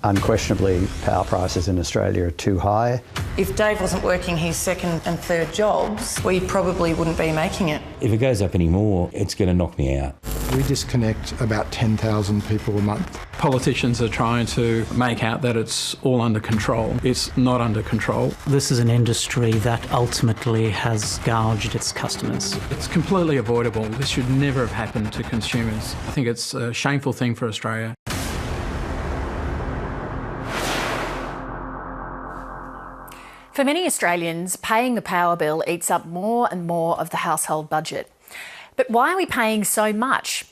Unquestionably, power prices in Australia are too high. If Dave wasn't working his second and third jobs, we probably wouldn't be making it. If it goes up any more, it's going to knock me out. We disconnect about 10,000 people a month. Politicians are trying to make out that it's all under control. It's not under control. This is an industry that ultimately has gouged its customers. It's completely avoidable. This should never have happened to consumers. I think it's a shameful thing for Australia. For many Australians, paying the power bill eats up more and more of the household budget. But why are we paying so much?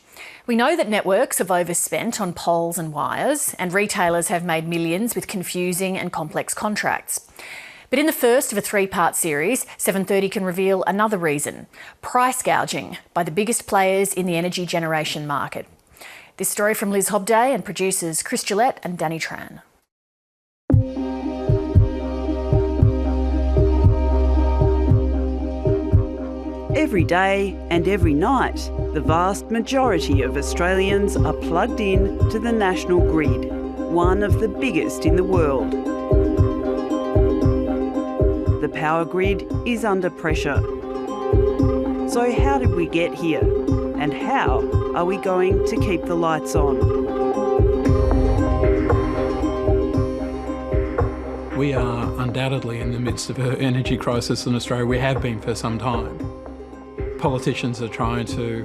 We know that networks have overspent on poles and wires, and retailers have made millions with confusing and complex contracts. But in the first of a three-part series, 7:30 can reveal another reason: price gouging by the biggest players in the energy generation market. This story from Liz Hobday and producers Chris Gillette and Danny Tran. Every day and every night, the vast majority of Australians are plugged in to the national grid, one of the biggest in the world. The power grid is under pressure. So how did we get here? And how are we going to keep the lights on? We are undoubtedly in the midst of an energy crisis in Australia. We have been for some time. Politicians are trying to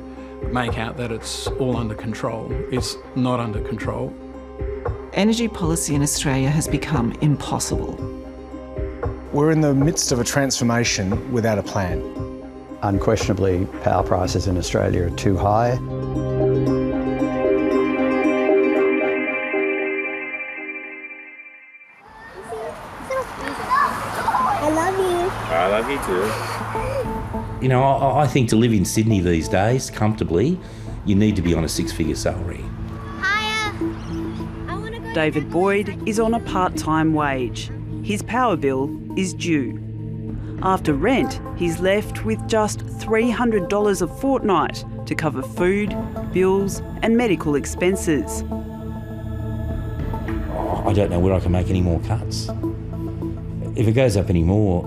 make out that it's all under control. It's not under control. Energy policy in Australia has become impossible. We're in the midst of a transformation without a plan. Unquestionably, power prices in Australia are too high. I love you. I love you too. You know, I think to live in Sydney these days comfortably, you need to be on a six-figure salary. David Boyd is on a part-time wage. His power bill is due. After rent, he's left with just $300 a fortnight to cover food, bills and medical expenses. I don't know where I can make any more cuts. If it goes up any more,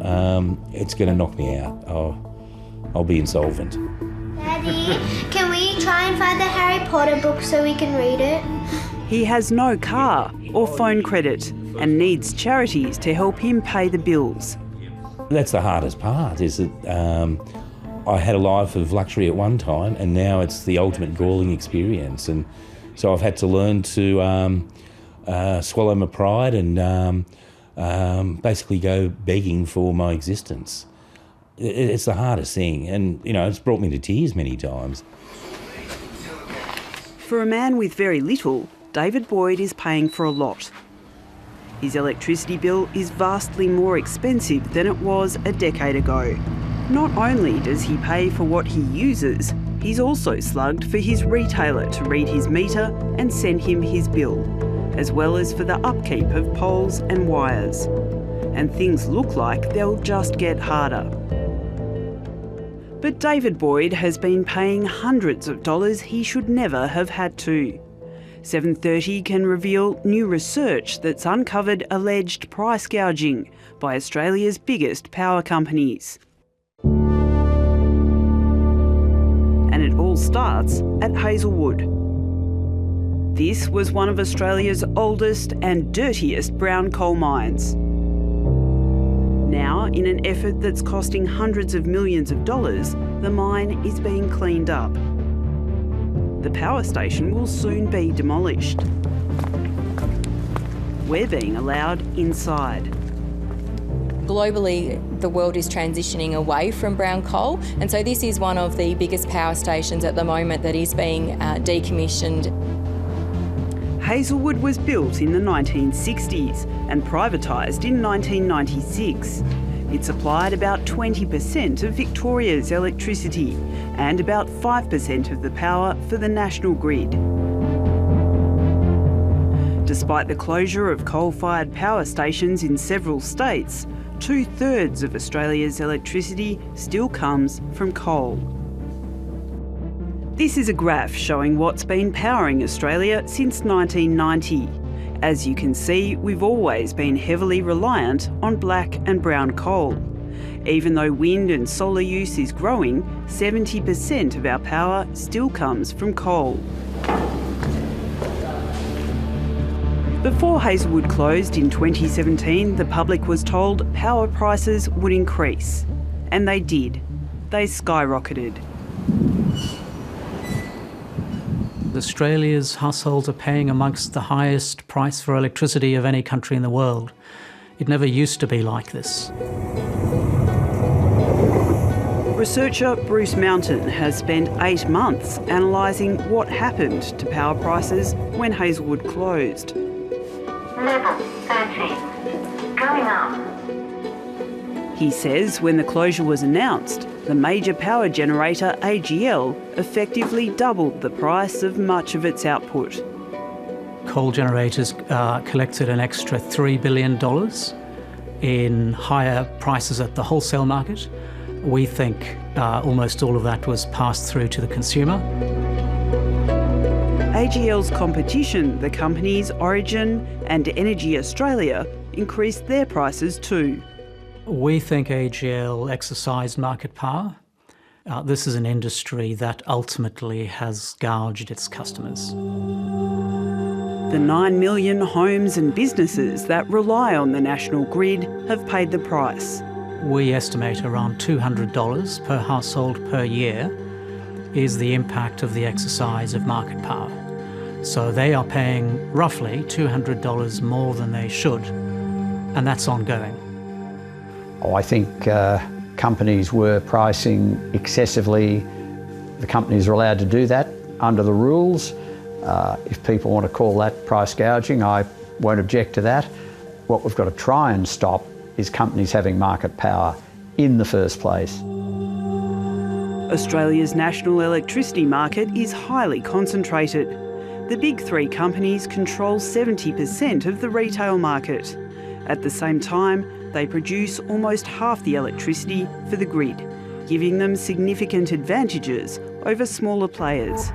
it's going to knock me out. I'll be insolvent. Daddy, can we try and find the Harry Potter book so we can read it? He has no car or phone credit and needs charities to help him pay the bills. That's the hardest part, is that I had a life of luxury at one time and now it's the ultimate galling experience. And so I've had to learn to swallow my pride and basically go begging for my existence. It's the hardest thing, and you know, it's brought me to tears many times. For a man with very little, David Boyd is paying for a lot. His electricity bill is vastly more expensive than it was a decade ago. Not only does he pay for what he uses, he's also slugged for his retailer to read his meter and send him his bill, as well as for the upkeep of poles and wires. And things look like they'll just get harder. But David Boyd has been paying hundreds of dollars he should never have had to. 7:30 can reveal new research that's uncovered alleged price gouging by Australia's biggest power companies. And it all starts at Hazelwood. This was one of Australia's oldest and dirtiest brown coal mines. Now, in an effort that's costing hundreds of millions of dollars, the mine is being cleaned up. The power station will soon be demolished. We're being allowed inside. Globally, the world is transitioning away from brown coal, and so this is one of the biggest power stations at the moment that is being decommissioned. Hazelwood was built in the 1960s and privatised in 1996. It supplied about 20% of Victoria's electricity and about 5% of the power for the national grid. Despite the closure of coal-fired power stations in several states, 2/3 of Australia's electricity still comes from coal. This is a graph showing what's been powering Australia since 1990. As you can see, we've always been heavily reliant on black and brown coal. Even though wind and solar use is growing, 70% of our power still comes from coal. Before Hazelwood closed in 2017, the public was told power prices would increase. And they did. They skyrocketed. Australia's households are paying amongst the highest price for electricity of any country in the world. It never used to be like this. Researcher Bruce Mountain has spent 8 months analysing what happened to power prices when Hazelwood closed. Level 13. Going up. He says when the closure was announced, the major power generator AGL effectively doubled the price of much of its output. Coal generators collected an extra $3 billion in higher prices at the wholesale market. We think almost all of that was passed through to the consumer. AGL's competition, the companies Origin and Energy Australia, increased their prices too. We think AGL exercised market power. This is an industry that ultimately has gouged its customers. The 9 million homes and businesses that rely on the national grid have paid the price. We estimate around $200 per household per year is the impact of the exercise of market power. So they are paying roughly $200 more than they should, and that's ongoing. I think companies were pricing excessively. The companies are allowed to do that under the rules. If people want to call that price gouging, I won't object to that. What we've got to try and stop is companies having market power in the first place. Australia's national electricity market is highly concentrated. The big three companies control 70% of the retail market. At the same time, they produce almost half the electricity for the grid, giving them significant advantages over smaller players.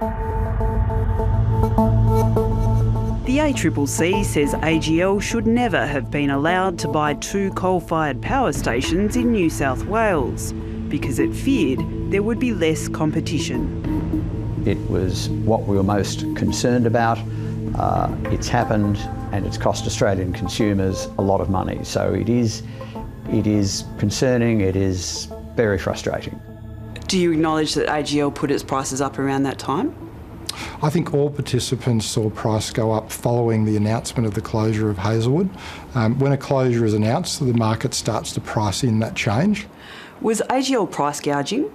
The ACCC says AGL should never have been allowed to buy 2 coal-fired power stations in New South Wales because it feared there would be less competition. It was what we were most concerned about. It's happened and it's cost Australian consumers a lot of money. So it is concerning, it is very frustrating. Do you acknowledge that AGL put its prices up around that time? I think all participants saw price go up following the announcement of the closure of Hazelwood. When a closure is announced, the market starts to price in that change. Was AGL price gouging?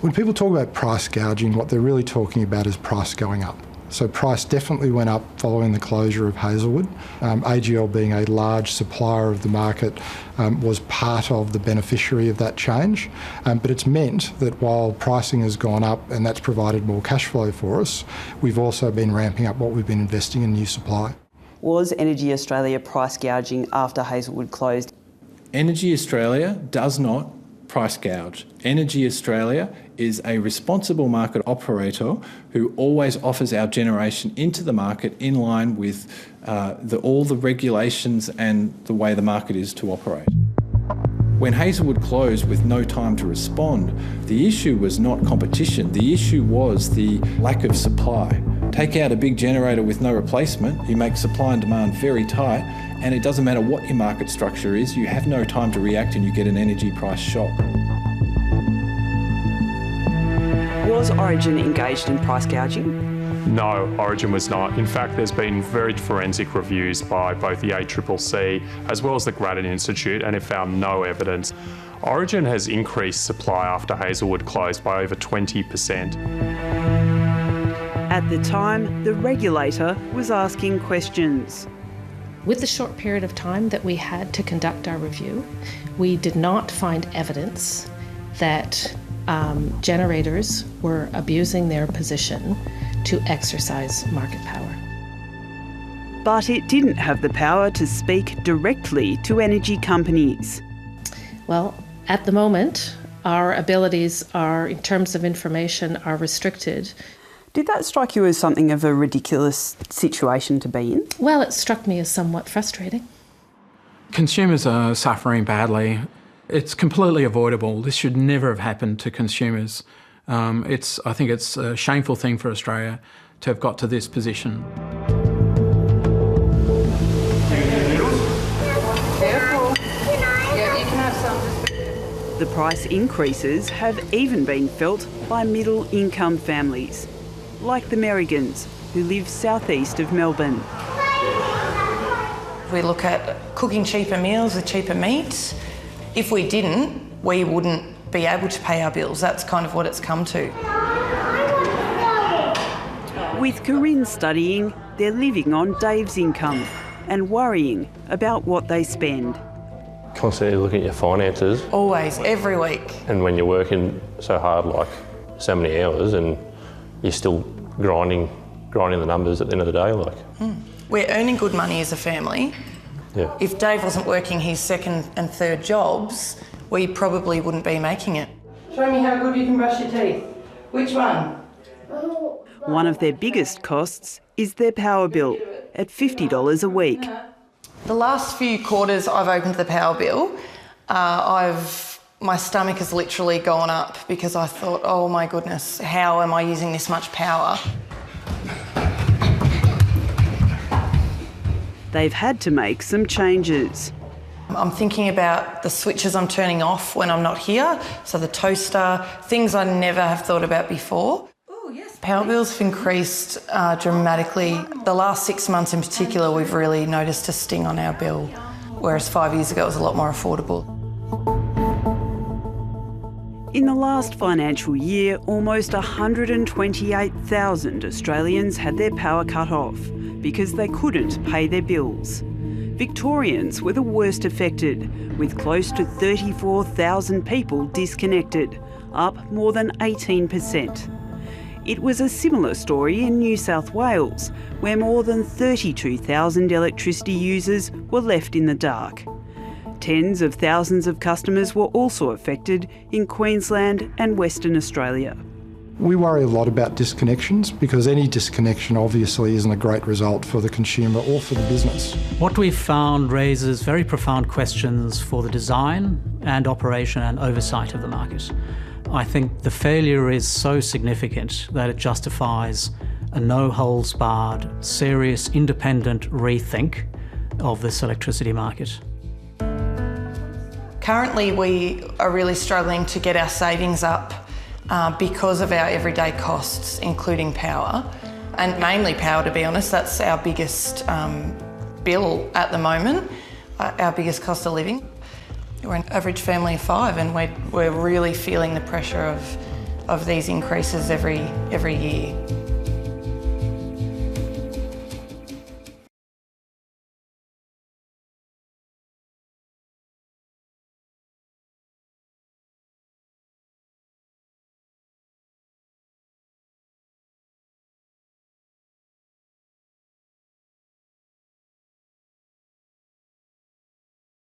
When people talk about price gouging, what they're really talking about is price going up. So price definitely went up following the closure of Hazelwood. AGL, being a large supplier of the market, was part of the beneficiary of that change. But it's meant that while pricing has gone up and that's provided more cash flow for us, we've also been ramping up what we've been investing in new supply. Was Energy Australia price gouging after Hazelwood closed? Energy Australia does not price gouge. Energy Australia is a responsible market operator who always offers our generation into the market in line with all the regulations and the way the market is to operate. When Hazelwood closed with no time to respond, the issue was not competition. The issue was the lack of supply. Take out a big generator with no replacement, you make supply and demand very tight, and it doesn't matter what your market structure is, you have no time to react and you get an energy price shock. Was Origin engaged in price gouging? No, Origin was not. In fact, there's been very forensic reviews by both the ACCC as well as the Grattan Institute, and have found no evidence. Origin has increased supply after Hazelwood closed by over 20%. At the time, the regulator was asking questions. With the short period of time that we had to conduct our review, we did not find evidence that generators were abusing their position to exercise market power. But it didn't have the power to speak directly to energy companies. Well, at the moment, our abilities are, in terms of information, are restricted. Did that strike you as something of a ridiculous situation to be in? Well, it struck me as somewhat frustrating. Consumers are suffering badly. It's completely avoidable. This should never have happened to consumers. I think it's a shameful thing for Australia to have got to this position. The price increases have even been felt by middle-income families, like the Merrigans, who live southeast of Melbourne. We look at cooking cheaper meals with cheaper meat. If we didn't, we wouldn't be able to pay our bills. That's kind of what it's come to. With Corinne studying, they're living on Dave's income and worrying about what they spend. Constantly looking at your finances. Always, every week. And when you're working so hard, like so many hours, and you're still grinding the numbers at the end of the day, like. We're earning good money as a family. Yeah. If Dave wasn't working his second and third jobs, we probably wouldn't be making it. Show me how good you can brush your teeth. Which one? One of their biggest costs is their power bill, at $50 a week. The last few quarters I've opened the power bill, my stomach has literally gone up because I thought, oh my goodness, how am I using this much power? They've had to make some changes. I'm thinking about the switches I'm turning off when I'm not here, so the toaster, things I never have thought about before. Power bills have increased dramatically. The last 6 months in particular, we've really noticed a sting on our bill, whereas 5 years ago it was a lot more affordable. In the last financial year, almost 128,000 Australians had their power cut off because they couldn't pay their bills. Victorians were the worst affected, with close to 34,000 people disconnected, up more than 18%. It was a similar story in New South Wales, where more than 32,000 electricity users were left in the dark. Tens of thousands of customers were also affected in Queensland and Western Australia. We worry a lot about disconnections because any disconnection obviously isn't a great result for the consumer or for the business. What we've found raises very profound questions for the design and operation and oversight of the market. I think the failure is so significant that it justifies a no-holds-barred, serious, independent rethink of this electricity market. Currently, we are really struggling to get our savings up because of our everyday costs, including power, and mainly power, to be honest. That's our biggest bill at the moment, our biggest cost of living. We're an average family of 5, and we're really feeling the pressure of these increases every year.